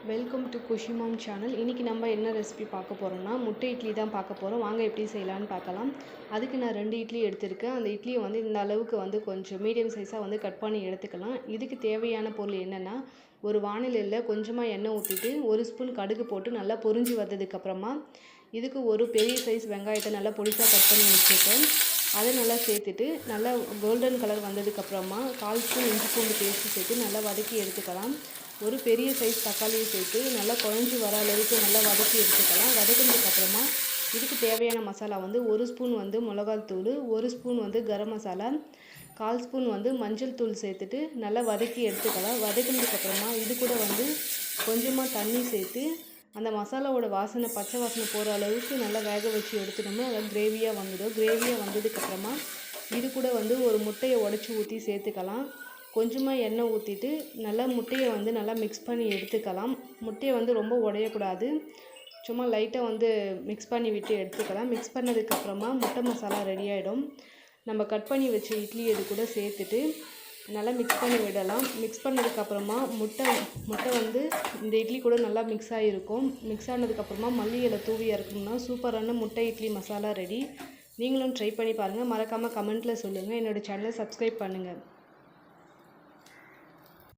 Welcome to குஷிமாம் channel. இன்றைக்கி நம்ம என்ன ரெசிபி பார்க்க போகிறோம்னா முட்டை இட்லி தான் பார்க்க போகிறோம். வாங்க எப்படி செய்யலான்னு பார்க்கலாம். அதுக்கு நான் 2 இட்லி எடுத்திருக்கேன். அந்த இட்லியை வந்து இந்த அளவுக்கு வந்து கொஞ்சம் மீடியம் சைஸாக வந்து கட் பண்ணி எடுத்துக்கலாம். இதுக்கு தேவையான பொருள் என்னென்னா, ஒரு வானிலையில் கொஞ்சமாக எண்ணெய் ஊற்றிட்டு 1 ஸ்பூன் கடுகு போட்டு நல்லா பொரிஞ்சு வந்ததுக்கப்புறமா இதுக்கு ஒரு பெரிய சைஸ் வெங்காயத்தை நல்லா பொடிசாக கட் பண்ணி வச்சுருக்கேன். அதை நல்லா சேர்த்துட்டு நல்லா கோல்டன் கலர் வந்ததுக்கப்புறமா 1/4 ஸ்பூன் இஞ்சி பூண்டு பேஸ்ட்டு சேர்த்து நல்லா வதக்கி எடுத்துக்கலாம். ஒரு பெரிய சைஸ் தக்காளியை சேர்த்து நல்லா குழஞ்சி வர அளவுக்கு நல்லா வதக்கி எடுத்துக்கலாம். வதக்கினதுக்கப்புறமா இதுக்கு தேவையான மசாலா வந்து 1 ஸ்பூன் வந்து மிளகாத்தூள், 1 ஸ்பூன் வந்து கரம் மசாலா, 1/4 ஸ்பூன் வந்து மஞ்சள் தூள் சேர்த்துட்டு நல்லா வதக்கி எடுத்துக்கலாம். வதக்கினதுக்கப்புறமா இது கூட வந்து கொஞ்சமாக தண்ணி சேர்த்து அந்த மசாலாவோட வாசனை பச்சை வாசனை போகிற அளவுக்கு நல்லா வேக வச்சு எடுத்துட்டோம்னா அது கிரேவியாக வந்துடும். கிரேவியாக வந்ததுக்கப்புறமா இது கூட வந்து ஒரு முட்டையை உடச்சி ஊற்றி சேர்த்துக்கலாம். கொஞ்சமாக எண்ணெய் ஊற்றிட்டு நல்லா முட்டையை வந்து நல்லா மிக்ஸ் பண்ணி எடுத்துக்கலாம். முட்டையை வந்து ரொம்ப உடையக்கூடாது, சும்மா லைட்டாக வந்து மிக்ஸ் பண்ணி விட்டு எடுத்துக்கலாம். மிக்ஸ் பண்ணதுக்கப்புறமா முட்டை மசாலா ரெடி ஆகிடும். நம்ம கட் பண்ணி வச்ச இட்லி இது கூட சேர்த்துட்டு நல்லா மிக்ஸ் பண்ணி விடலாம். மிக்ஸ் பண்ணதுக்கப்புறமா முட்டை வந்து இந்த இட்லி கூட நல்லா மிக்ஸ் ஆகிருக்கும். மிக்ஸ் ஆனதுக்கப்புறமா மல்லி இலை தூவி இறக்கணும்னா சூப்பரான முட்டை இட்லி மசாலா ரெடி. நீங்களும் ட்ரை பண்ணி பாருங்கள். மறக்காமல் கமெண்ட்டில் சொல்லுங்கள். என்னோடய சேனலை சப்ஸ்கிரைப் பண்ணுங்கள்.